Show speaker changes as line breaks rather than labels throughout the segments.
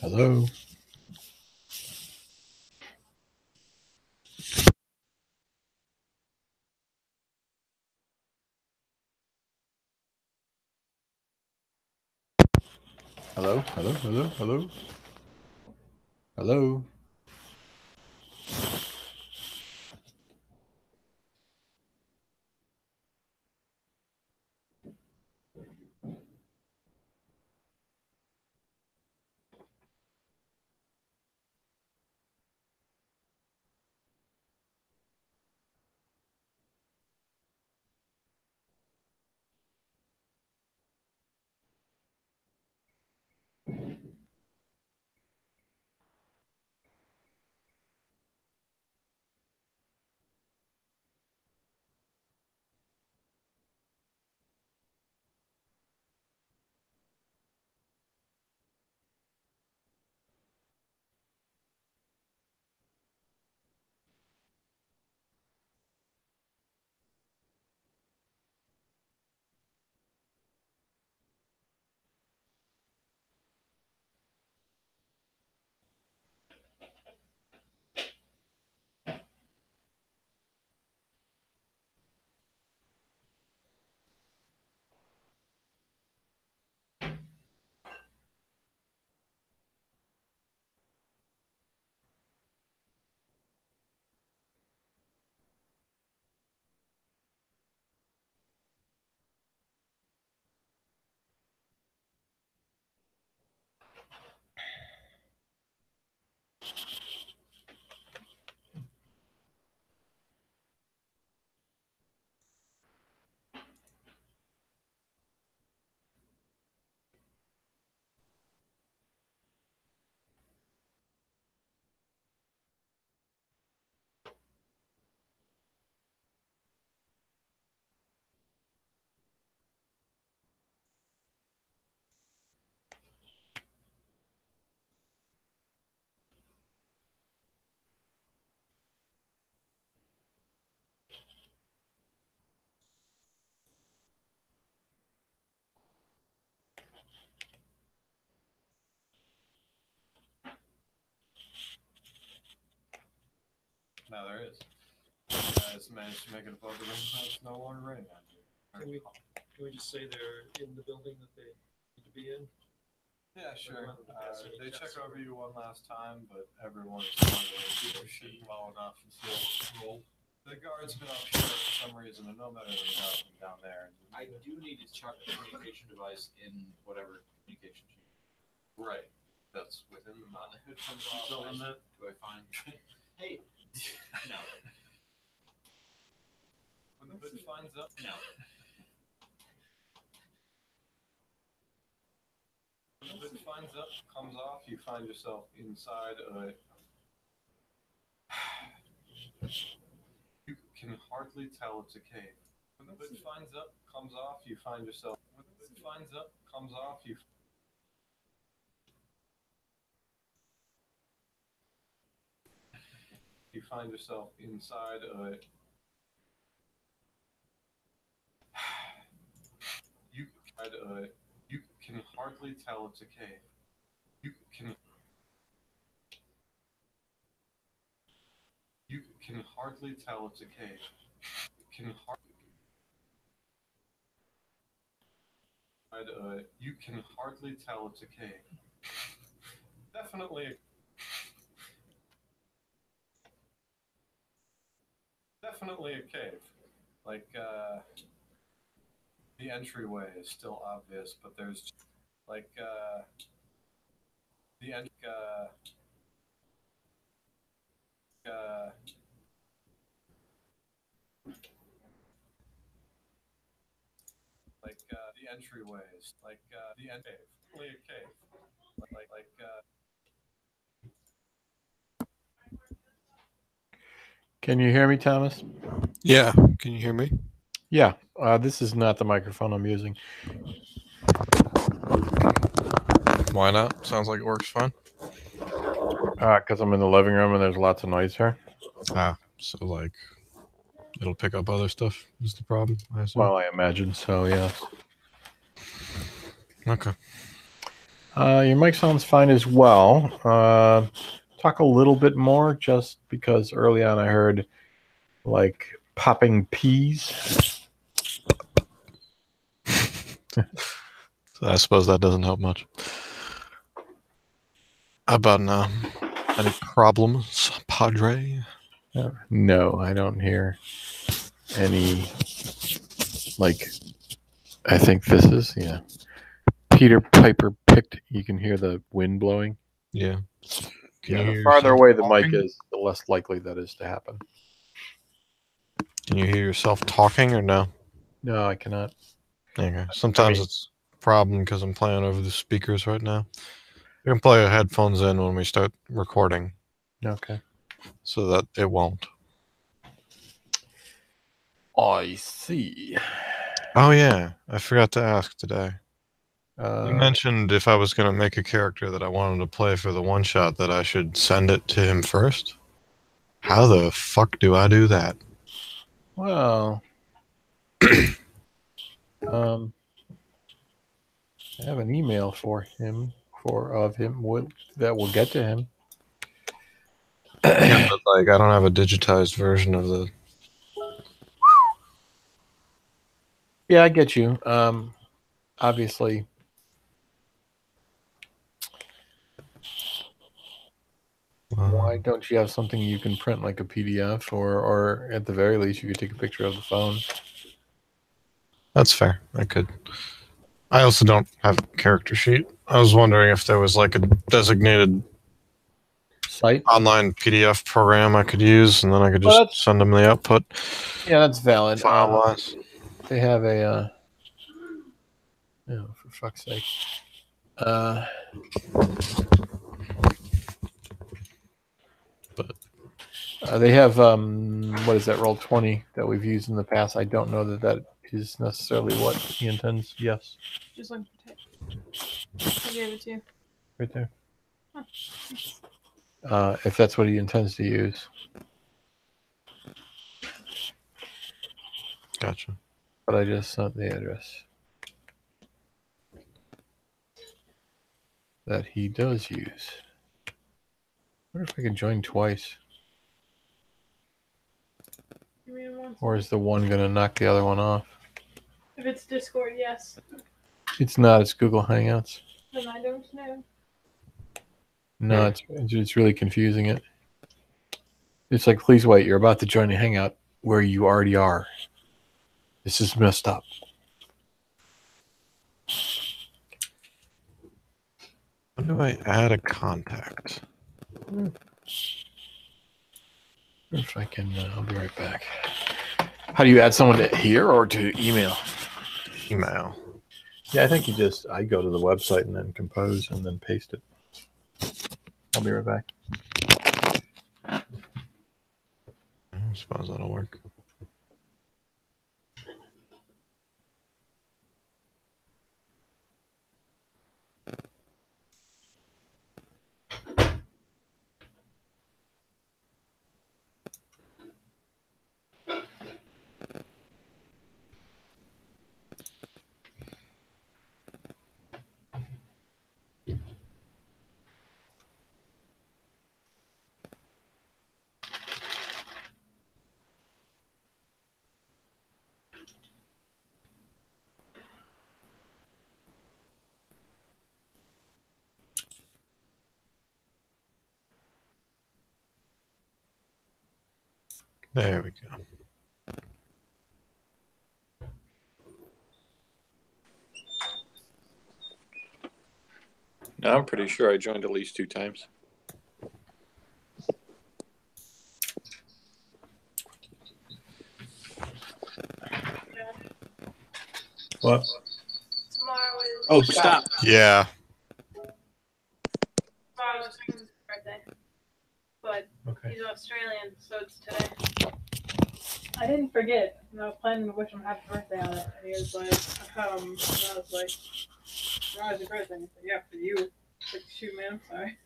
Hello. Hello. Hello. Hello. Hello. Hello.
Now there is. Guys managed to make it above the rim. It's no longer raining on you.
Can we just say they're in the building that they need to be in?
Yeah, sure. They check over you one last time, but everyone's keep your shit low enough and still roll. The guard's been up here for some reason, and no matter what down there.
I do need to chuck a communication device in whatever communication sheet.
Right. That's within the
The hood comes off.
Still in that?
Do I find? Hey, no.
When the hood finds up?
No.
When the hood finds up, comes off, you find yourself inside a. You can hardly tell it's a cave. When the hood finds up, comes off, you find yourself. When the hood finds up, comes off, you find yourself inside a. You can hardly tell it's a cave. You can hardly tell it's a cave. You can hardly tell it's a cave. Definitely a cave. Like the entryway is still obvious, but there's like the end the entryways, like the end cave. Definitely a cave.
Can you hear me, Thomas?
Yeah. Can you hear me?
Yeah. This is not the microphone I'm using.
Why not? Sounds like it works fine.
Because I'm in the living room and there's lots of noise here.
So like it'll pick up other stuff is the problem, I assume.
Well, I imagine so, yes.
Okay.
Your mic sounds fine as well. Talk a little bit more, just because early on I heard like popping peas.
So I suppose that doesn't help much. How about now? Any problems, Padre?
No, I don't hear any. Like, I think this is, yeah. Peter Piper picked. You can hear the wind blowing.
Yeah. Can
Yeah,
you
the
hear
farther
yourself
away the
talking?
mic is, the less likely that is to happen.
Can you hear yourself talking or no?
No, I cannot.
Okay. Sometimes it's a problem because I'm playing over the speakers right now. You can play your headphones in when we start recording
Okay.
so that it won't.
I see.
Oh, yeah. I forgot to ask today.
Uh,
You mentioned if I was going to make a character that I wanted to play for the one shot that I should send it to him first. How the fuck do I do that?
Well, I have an email for him, that will get to him.
Yeah, but like I don't have a digitized version of the.
Yeah, I get you. Obviously, why don't you have something you can print like a PDF, or at the very least, you could take a picture of the phone?
That's fair. I could. I also don't have a character sheet. I was wondering if there was like a designated
Site?
online PDF program I could use, and then I could
Well,
just send them the output
Yeah, that's valid.
file-wise.
They have a, for fuck's sake. They have, what is that, Roll20 that we've used in the past. I don't know that that is necessarily what he intends. Yes,
Just look at it. I gave it to you.
right there. If that's what he intends to use.
Gotcha.
But I just sent the address that he does use. I wonder if I can join twice.
Give me one.
Or is the one going to knock the other one off?
If it's Discord, yes.
It's not. It's Google Hangouts.
Then I don't know.
No, it's really confusing it. It's like, please wait. You're about to join a Hangout where you already are. This is messed up.
How do I add a contact?
If I can, I'll be right back. How do you add someone to here or to email?
Email.
Yeah, I think I go to the website and then compose and then paste it. I'll be right back.
I suppose that'll work. There we go.
No, I'm pretty sure I joined at least 2 times. What?
Tomorrow is.
Oh, stop.
Yeah.
Tomorrow's his birthday. But
Okay.
he's Australian, so it's today. I didn't forget. I was planning to wish him happy birthday on it. And he was like, and I was like, tomorrow's your birthday. And he said, yeah, for you. Like, shoot, man, I'm sorry.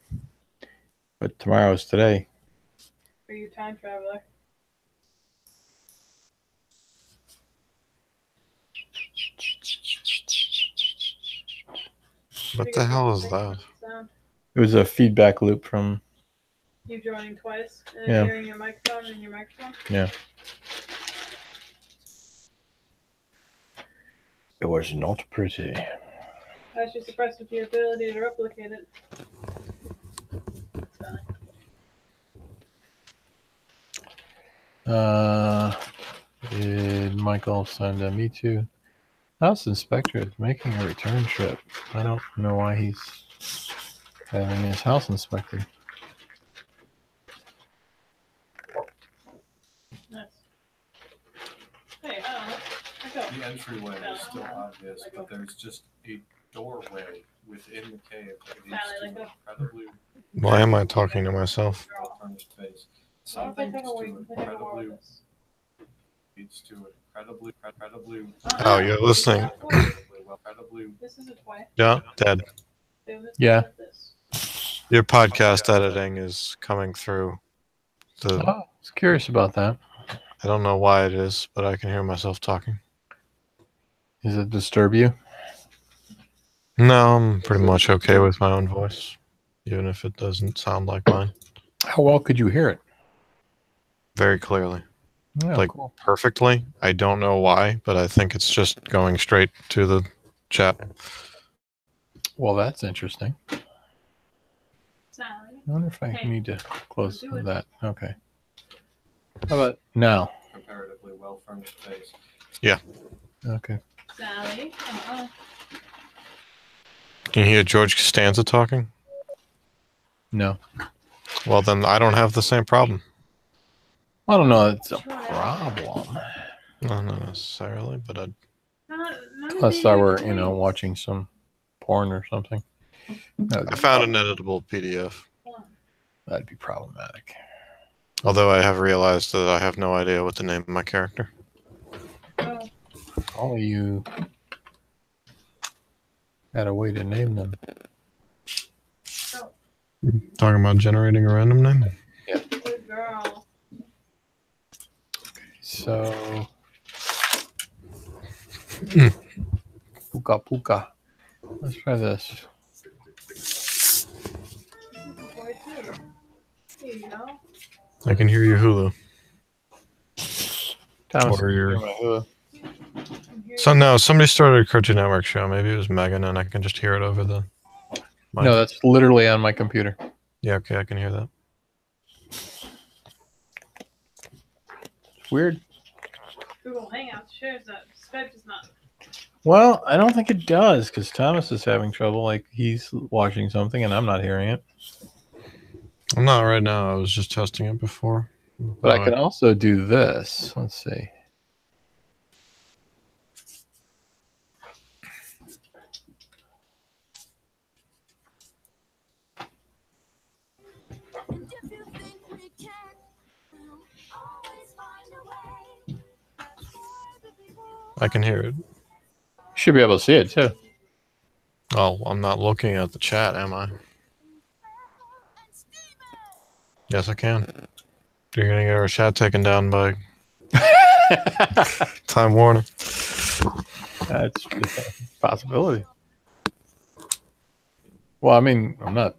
But tomorrow's today.
For you, time traveler.
What the hell is that?
Sound.
It was a feedback loop from.
You joining twice and
Yeah.
hearing your microphone and your microphone.
Yeah. It was not pretty.
I was just impressed with your ability to replicate it.
Did Michael send a me too? House inspector is making a return trip. I don't know why he's having his house inspector.
Nice. Hey, I don't know. I got
The entryway is still obvious, but there's just a doorway within the cave that leads
Sally,
to
like
incredibly
Why am I talking to myself?
well-furnished space.
I don't think
Something
I can wait.
to
I think I can
incredibly
wait this.
leads to incredibly
Oh, you're listening.
incredibly
This is a toy.
Yeah, Dad.
Do this,
Yeah.
This.
Your podcast editing is coming through.
Oh, I was curious about that.
I don't know why it is, but I can hear myself talking.
Does it disturb you?
No, I'm pretty much okay with my own voice, even if it doesn't sound like mine.
How well could you hear it?
Very clearly.
Yeah,
Like-
cool.
Perfectly. I don't know why, but I think it's just going straight to the chat.
Well, that's interesting.
Sally.
I wonder if I
Hey,
need to close
do it.
that. Okay. How about now?
comparatively well-furnished space.
Okay.
Sally.
Can you hear George Costanza talking?
No.
Well, then I don't have the same problem.
I don't know. It's a problem.
No, not necessarily, but
Unless I were, watching some porn or something.
I found an editable PDF.
That'd be problematic.
Although I have realized that I have no idea what to name my character.
Oh,
All of you had a way to name them.
Talking about generating a random name?
good girl.
So, puka puka. Let's try this.
Boy, too. Here you go.
I can hear your Hulu.
Thomas,
Or your-
you're my Hulu.
And here
So no, somebody started a Cartoon Network show. Maybe it was Megan, and I can just hear it over the. mic.
No, that's literally on my computer.
Yeah, okay, I can hear that.
Weird.
Google Hangouts shares that Skype does not.
Well, I don't think it does because Thomas is having trouble. Like he's watching something and I'm not hearing it.
I'm not right now. I was just testing it before.
But I can also do this. Let's see.
I can hear it.
Should be able to see it too.
Oh, I'm not looking at the chat, am I? Yes, I can. You're gonna get our chat taken down by Time Warner.
That's a possibility. Well, I mean, I'm not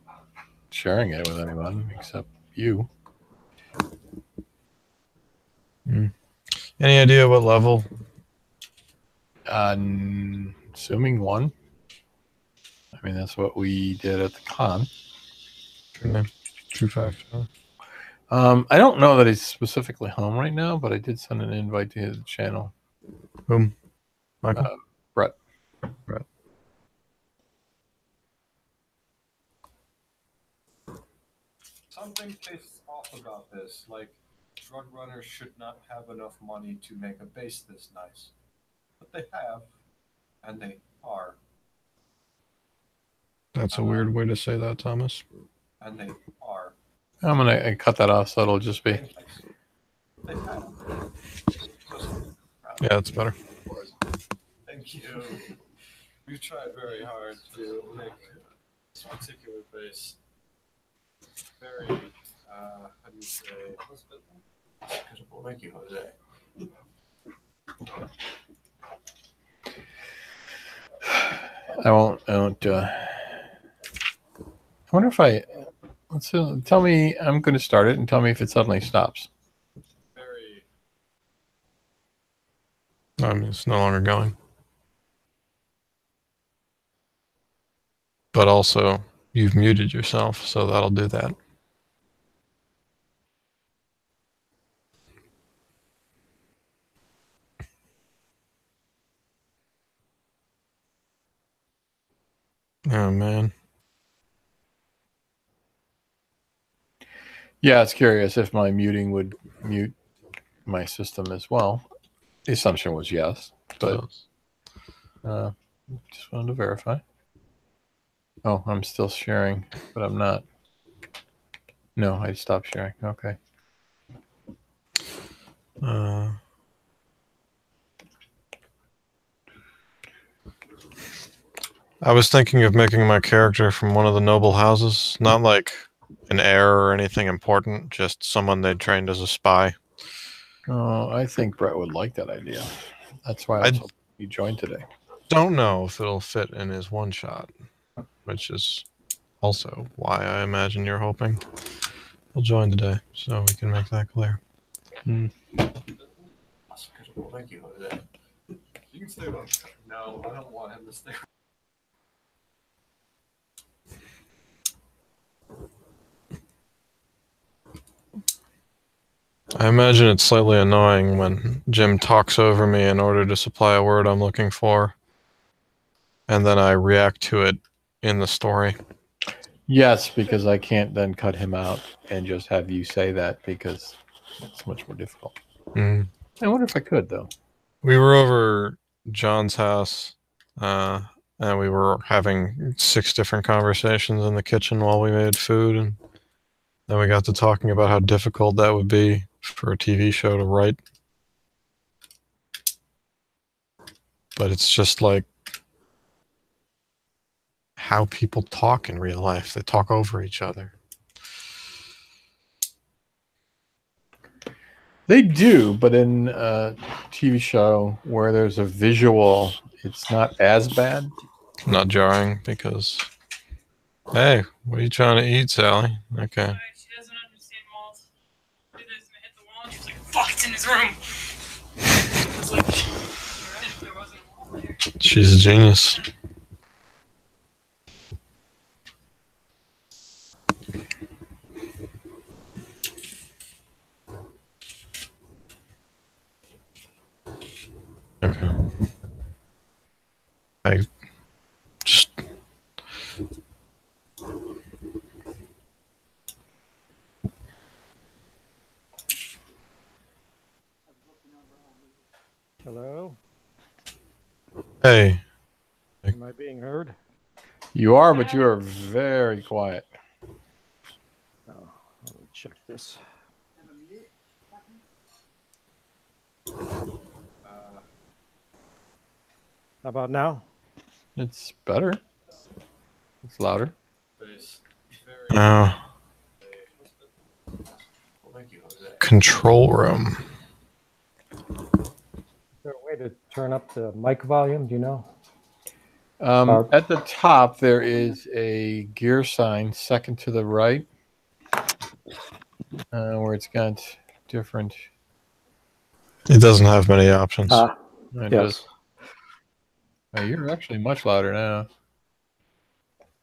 sharing it with anyone except you.
Any idea what level?
Assuming one. I mean, that's what we did at the con.
True fact.
I don't know that he's specifically home right now, but I did send an invite to his channel.
Whom? Michael?
Brett.
Something tastes off about this. Like, drug runners should not have enough money to make a base this nice. But they have, and they are,
That's a weird way to say that, Thomas.
and they are.
I'm gonna cut that off so it'll just be.
They have.
Yeah, that's better.
Thank you. We've tried very hard to make this particular base very, how do you say, hospitable. Thank you, Jose.
I won't wonder if let's tell me. I'm going to start it and tell me if it suddenly stops.
Very.
I mean, it's no longer going. But also, you've muted yourself, so that'll do that. Oh, man.
Yeah, it's curious if my muting would mute my system as well. The assumption was yes, but just wanted to verify. Oh, I'm still sharing, but I'm not. No, I stopped sharing. Okay.
I was thinking of making my character from one of the noble houses, not like an heir or anything important, just someone they trained as a spy.
Oh, I think Brett would like that idea. That's why I was hoping he joined today.
Don't know if it'll fit in his one shot, which is also why I imagine you're hoping he'll join today, so we can make that clear.
Thank you. You can stay with. No, I don't want him to stay.
I imagine it's slightly annoying when Jim talks over me in order to supply a word I'm looking for, and then I react to it in the story.
Yes, because I can't then cut him out and just have you say that because it's much more difficult. I wonder if I could, though.
We were over John's house, and we were having 6 different conversations in the kitchen while we made food, and then we got to talking about how difficult that would be for a TV show to write. But it's just like how people talk in real life. They talk over each other.
They do, but in a TV show where there's a visual, it's not as bad.
Not jarring because, hey, what are you trying to eat, Sally? Okay.
She doesn't understand Walt. Did this and it hit the wall and she was like, fuck, it's in his room. I was like, if there wasn't a wall there.
She's a genius. Okay. I just...
Hello?
Hey.
Am I being heard?
You are, but you are very quiet.
Oh, let me check this. How about now?
It's better. It's louder.
Control room.
Is there a way to turn up the mic volume? Do you know?
At the top, there is a gear sign second to the right where it's got different.
It doesn't have many options.
It
yes.
does. Oh, you're actually much louder now.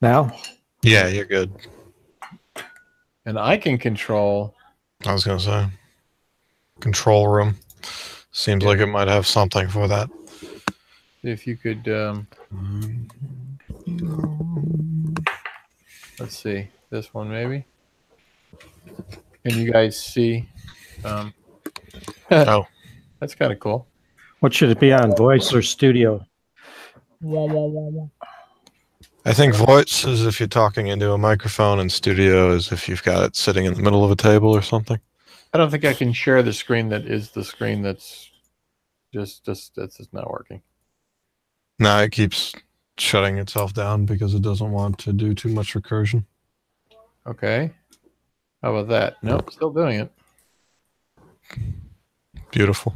Now?
Yeah, you're good.
And I can control.
I was going to say. Control room. Seems like it might have something for that.
If you could. Let's see. This one, maybe. Can you guys see?
Oh.
That's kind of cool.
What should it be on, voice or studio?
I think voice is if you're talking into a microphone, and studio is if you've got it sitting in the middle of a table or something.
I don't think I can share the screen that is the screen that's just not working.
No, it keeps shutting itself down because it doesn't want to do too much recursion.
Okay. How about that? Nope, still doing it.
Beautiful.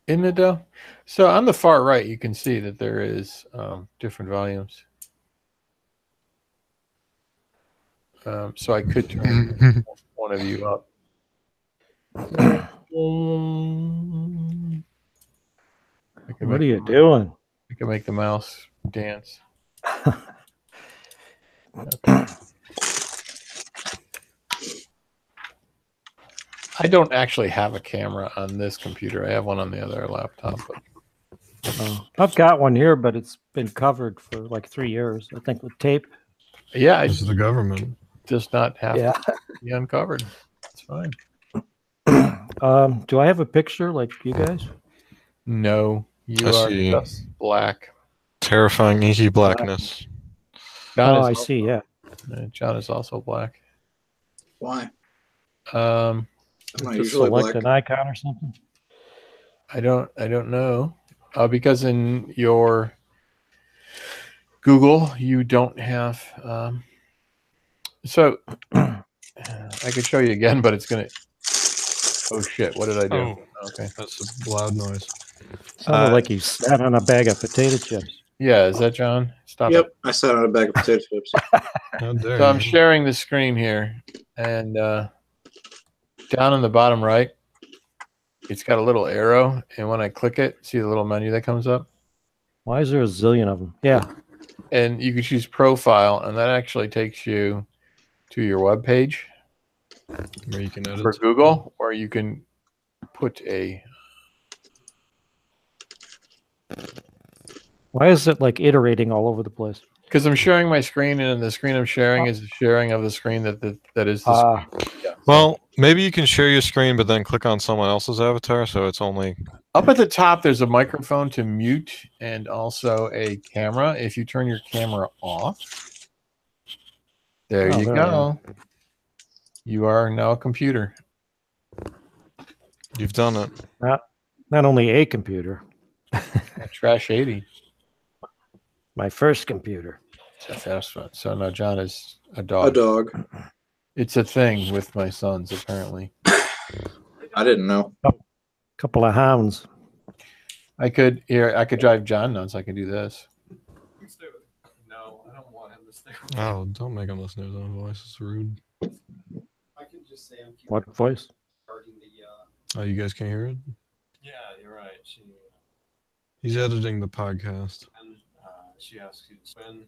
Isn't it though? So on the far right, you can see that there is different volumes. So I could turn one of you up. I can
What
make
are you doing?
I can make the mouse dance. I don't actually have a camera on this computer. I have one on the other laptop. But
I've got one here, but it's been covered for like 3 years, I think, with tape.
yeah,
This
it
is the government.
does not have
Yeah.
to be uncovered. It's fine.
Do I have a picture like you guys?
No, you
I
are
see.
just black.
Terrifying inky blackness.
John
Oh,
is
I
also-
see. Yeah.
John is also black.
Why?
Um,
I'm not
Just
usually
select
black.
an icon or something.
I don't know. Because in your Google, you don't have. So I could show you again, but it's gonna. Oh shit! What did I do?
Oh,
Okay.
that's a loud noise.
Sounded like you sat on a bag of potato chips.
Yeah, is that John? Stop
Yep,
it.
I sat on a bag of potato chips.
How dare
So I'm
you.
sharing the screen here, and down in the bottom right, it's got a little arrow, and when I click it, see the little menu that comes up,
Why is there a zillion of them? Yeah.
and you can choose profile, and that actually takes you to your web page
Where you can edit.
for Google, or you can put a.
Why is it like iterating all over the place?
Because I'm sharing my screen, and the screen I'm sharing is a sharing of the screen that is the screen. Yeah.
Well, maybe you can share your screen, but then click on someone else's avatar, so it's only.
Up at the top, there's a microphone to mute and also a camera. If you turn your camera off, there
Oh,
you
there I
go. You are now a computer.
You've done it.
Not only a computer,
A Trash 80.
my first computer.
It's a fast one. So now John is a
A
dog.
dog.
It's a thing with my sons, apparently.
I didn't know.
Couple of hounds.
I could drive John nuts. I could do this.
No, I don't want him to stay.
Oh, don't make him listen to his own voice. It's rude.
I can just say I'm keeping
What voice?
regarding the,
Oh, you guys can't hear it?
Yeah, you're right.
He's editing the podcast.
She asked you to spin.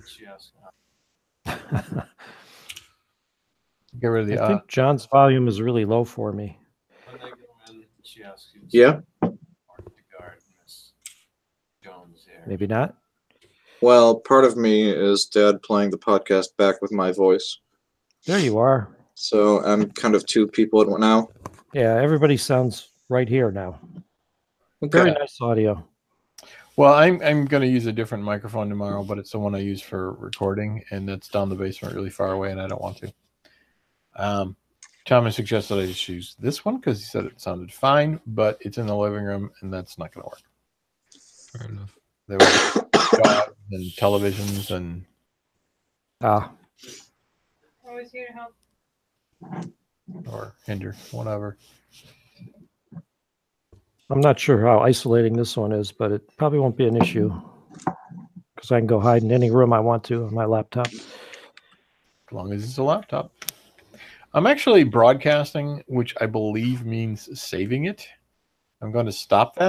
She asked.
Get rid of the
I think John's volume is really low for me.
When they go in, she asks you to
Yeah.
mark the guard, Miss Jones here.
Maybe not.
Well, part of me is Dad playing the podcast back with my voice.
There you are.
So I'm kind of two people at one now.
Yeah, everybody sounds right here now. Very
Okay.
nice audio.
Well, I'm going to use a different microphone tomorrow, but it's the one I use for recording, and it's down the basement really far away, and I don't want to. Thomas suggested I just use this one because he said it sounded fine, but it's in the living room, and that's not going to work.
Fair enough.
There were dogs and televisions and
Ah,
Always here to help.
or hinder, whatever.
I'm not sure how isolating this one is, but it probably won't be an issue because I can go hide in any room I want to on my laptop.
As long as it's a laptop. I'm actually broadcasting, which I believe means saving it. I'm going to stop that.